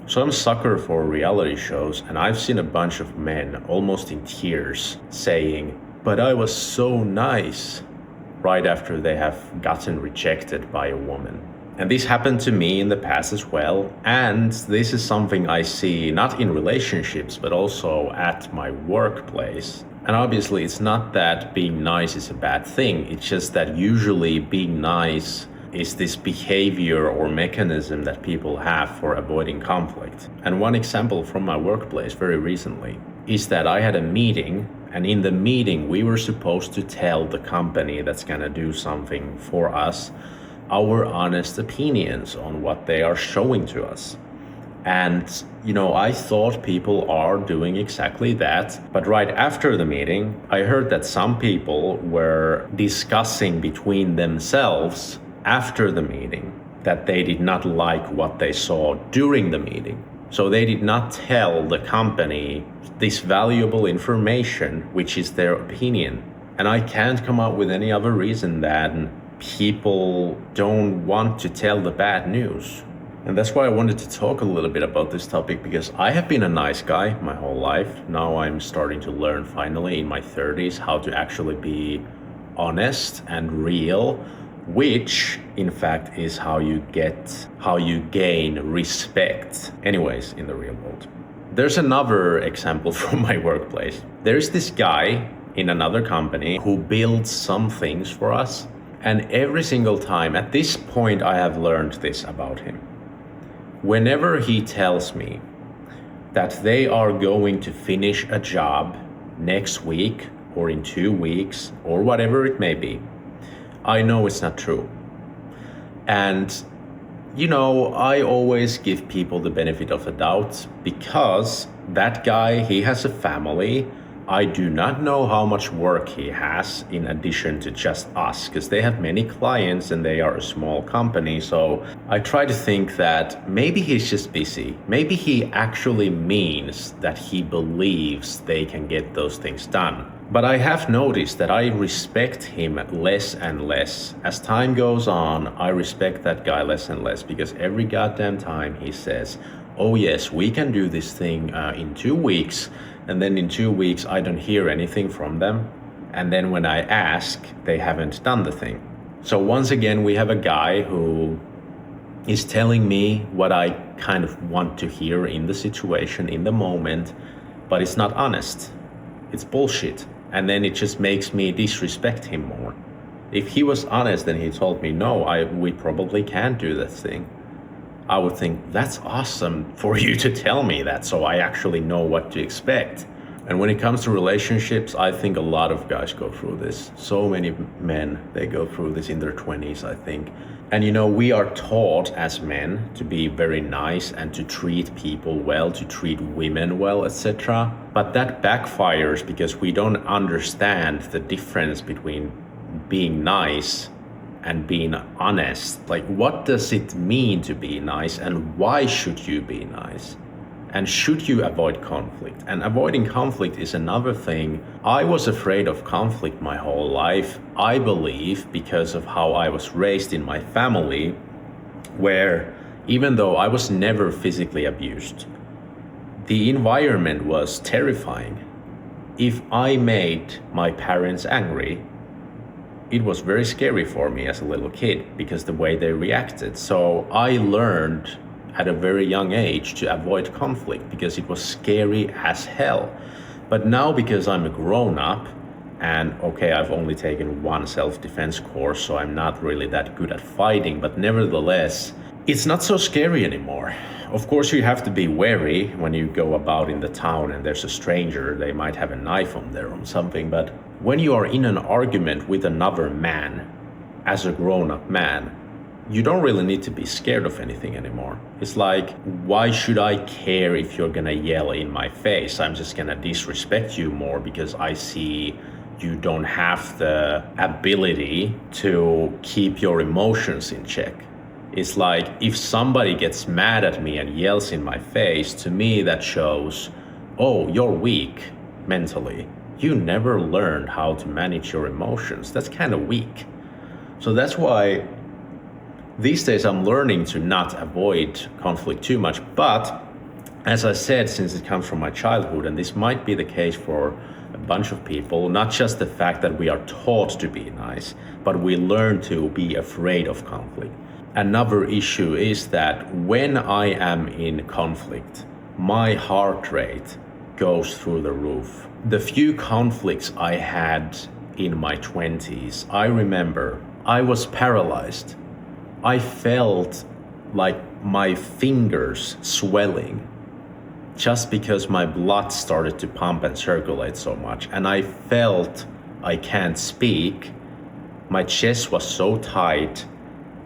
So I'm a sucker for reality shows, and I've seen a bunch of men almost in tears saying, "But I was so nice," right after they have gotten rejected by a woman. And this happened to me in the past as well. And this is something I see not in relationships, but also at my workplace. And obviously, it's not that being nice is a bad thing. It's just that usually being nice is this behavior or mechanism that people have for avoiding conflict. And one example from my workplace very recently is that I had a meeting, and in the meeting, we were supposed to tell the company that's gonna do something for us our honest opinions on what they are showing to us. And, I thought people are doing exactly that. But right after the meeting, I heard that some people were discussing between themselves after the meeting that they did not like what they saw during the meeting. So they did not tell the company this valuable information, which is their opinion. And I can't come up with any other reason than people don't want to tell the bad news. And that's why I wanted to talk a little bit about this topic, because I have been a nice guy my whole life. Now I'm starting to learn finally in my 30s how to actually be honest and real, which in fact is how you gain respect anyways in the real world. There's another example from my workplace. There's this guy in another company who builds some things for us. And every single time, at this point, I have learned this about him. Whenever he tells me that they are going to finish a job next week or in 2 weeks or whatever it may be, I know it's not true. And, I always give people the benefit of the doubt, because that guy, he has a family. I do not know how much work he has in addition to just us, because they have many clients and they are a small company. So I try to think that maybe he's just busy. Maybe he actually means that he believes they can get those things done. But I have noticed that I respect him less and less. As time goes on, I respect that guy less and less, because every goddamn time he says, "Oh yes, we can do this thing in 2 weeks." And then in 2 weeks, I don't hear anything from them. And then when I ask, they haven't done the thing. So once again, we have a guy who is telling me what I kind of want to hear in the situation, in the moment, but it's not honest. It's bullshit. And then it just makes me disrespect him more. If he was honest and he told me, "No, we probably can't do that thing," I would think, that's awesome for you to tell me that, so I actually know what to expect. And when it comes to relationships, I think a lot of guys go through this. So many men, they go through this in their 20s, I think. And we are taught as men to be very nice and to treat people well, to treat women well, etc. But that backfires because we don't understand the difference between being nice and being honest. Like, what does it mean to be nice, and why should you be nice? And should you avoid conflict? And avoiding conflict is another thing. I was afraid of conflict my whole life, I believe, because of how I was raised in my family, where even though I was never physically abused, the environment was terrifying. If I made my parents angry, it was very scary for me as a little kid, because the way they reacted. So I learned at a very young age to avoid conflict, because it was scary as hell. But now, because I'm a grown up, and okay, I've only taken one self-defense course, so I'm not really that good at fighting, but nevertheless, it's not so scary anymore. Of course, you have to be wary when you go about in the town and there's a stranger, they might have a knife on there or something, but when you are in an argument with another man, as a grown-up man, you don't really need to be scared of anything anymore. It's like, why should I care if you're gonna yell in my face? I'm just gonna disrespect you more because I see you don't have the ability to keep your emotions in check. It's like, if somebody gets mad at me and yells in my face, to me that shows, oh, you're weak mentally. You never learned how to manage your emotions. That's kind of weak. So that's why these days I'm learning to not avoid conflict too much, but As I said, since it comes from my childhood, and this might be the case for a bunch of people, not just the fact that we are taught to be nice, but we learn to be afraid of conflict. Another issue is that when I am in conflict, my heart rate goes through the roof. The few conflicts I had in my 20s, I remember I was paralyzed. I felt like my fingers swelling just because my blood started to pump and circulate so much. And I felt I can't speak. My chest was so tight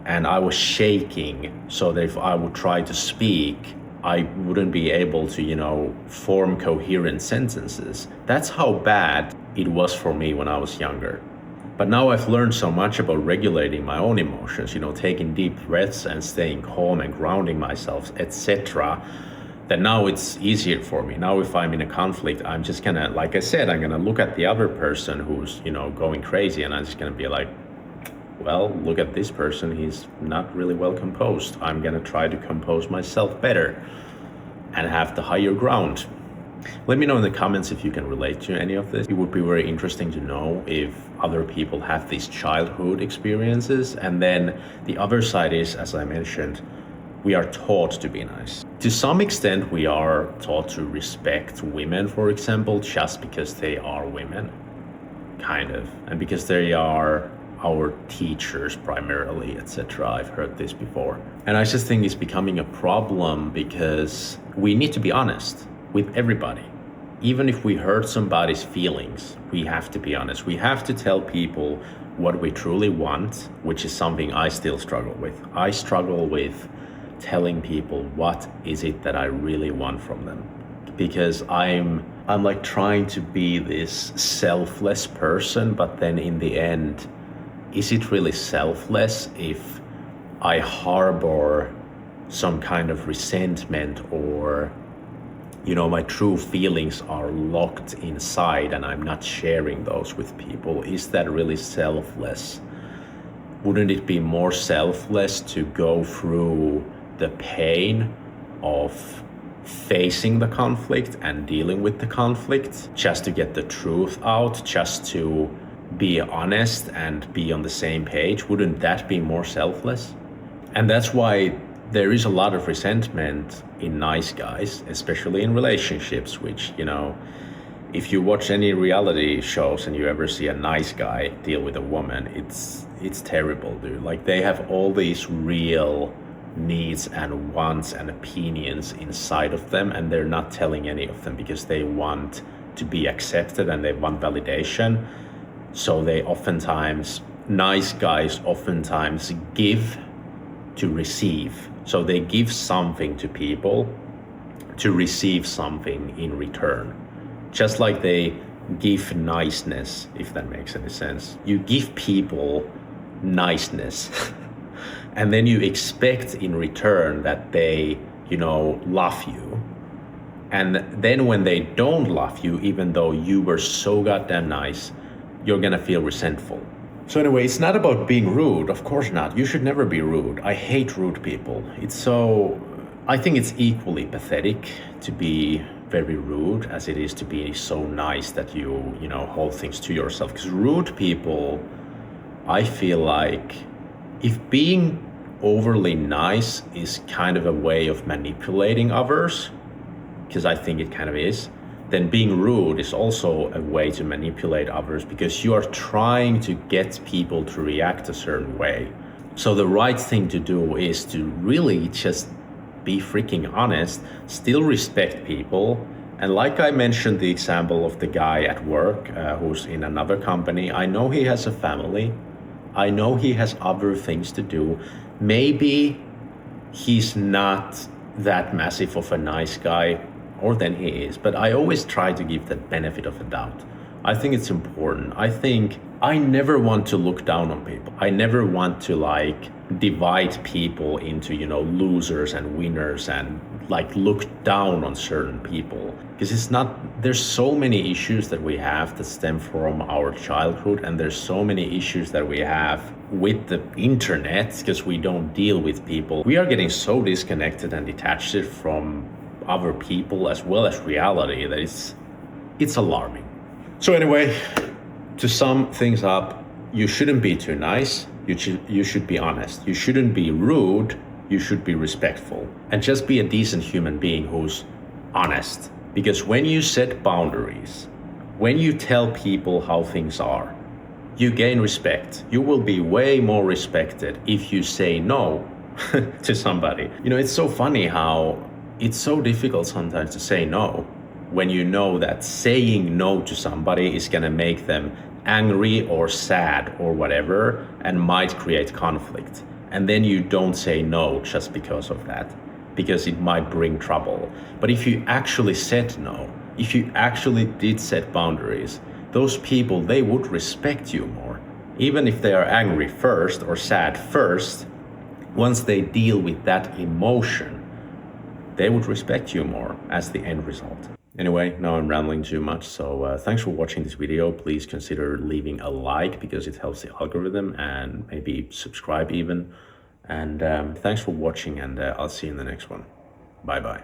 and I was shaking, so that if I would try to speak, I wouldn't be able to, form coherent sentences. That's how bad it was for me when I was younger. But now I've learned so much about regulating my own emotions, taking deep breaths and staying calm and grounding myself, etc., that now it's easier for me. Now if I'm in a conflict, I'm just gonna, like I said, I'm gonna look at the other person who's, going crazy, and I'm just gonna be like, well, look at this person, he's not really well composed. I'm gonna try to compose myself better and have the higher ground. Let me know in the comments if you can relate to any of this. It would be very interesting to know if other people have these childhood experiences. And then the other side is, as I mentioned, we are taught to be nice. To some extent, we are taught to respect women, for example, just because they are women, kind of, and because they are our teachers primarily, etc. I've heard this before. And I just think it's becoming a problem because we need to be honest with everybody. Even if we hurt somebody's feelings, we have to be honest. We have to tell people what we truly want, which is something I still struggle with. I struggle with telling people what is it that I really want from them, because I'm like trying to be this selfless person, but then in the end, is it really selfless if I harbor some kind of resentment, or my true feelings are locked inside and I'm not sharing those with people? Is that really selfless? Wouldn't it be more selfless to go through the pain of facing the conflict and dealing with the conflict just to get the truth out, just to be honest and be on the same page? Wouldn't that be more selfless? And that's why there is a lot of resentment in nice guys, especially in relationships, which, if you watch any reality shows and you ever see a nice guy deal with a woman, it's terrible, dude. Like, they have all these real needs and wants and opinions inside of them, and they're not telling any of them because they want to be accepted and they want validation. So nice guys oftentimes give to receive. So they give something to people to receive something in return. Just like they give niceness, if that makes any sense. You give people niceness and then you expect in return that they, love you. And then when they don't love you, even though you were so goddamn nice, you're gonna feel resentful. So anyway, it's not about being rude, of course not. You should never be rude. I hate rude people. I think it's equally pathetic to be very rude as it is to be so nice that you hold things to yourself. Because rude people, I feel like if being overly nice is kind of a way of manipulating others, because I think it kind of is, then being rude is also a way to manipulate others, because you are trying to get people to react a certain way. So the right thing to do is to really just be freaking honest, still respect people. And like I mentioned the example of the guy at work who's in another company, I know he has a family. I know he has other things to do. Maybe he's not that massive of a nice guy, or than he is, but I always try to give the benefit of a doubt. I think it's important. I never want to look down on people. I never want to divide people into, losers and winners and look down on certain people. Because there's so many issues that we have that stem from our childhood, and there's so many issues that we have with the internet because we don't deal with people. We are getting so disconnected and detached from other people as well as reality that it's alarming. So anyway, to sum things up, you shouldn't be too nice. You should be honest. You shouldn't be rude. You should be respectful. And just be a decent human being who's honest. Because when you set boundaries, when you tell people how things are, you gain respect. You will be way more respected if you say no to somebody. You know, it's so funny how it's so difficult sometimes to say no when you know that saying no to somebody is gonna make them angry or sad or whatever and might create conflict. And then you don't say no just because of that, because it might bring trouble. But if you actually said no, if you actually did set boundaries, those people, they would respect you more. Even if they are angry first or sad first, once they deal with that emotion, they would respect you more as the end result. Anyway, now I'm rambling too much, so thanks for watching this video. Please consider leaving a like because it helps the algorithm, and maybe subscribe even. And thanks for watching, and I'll see you in the next one. Bye bye.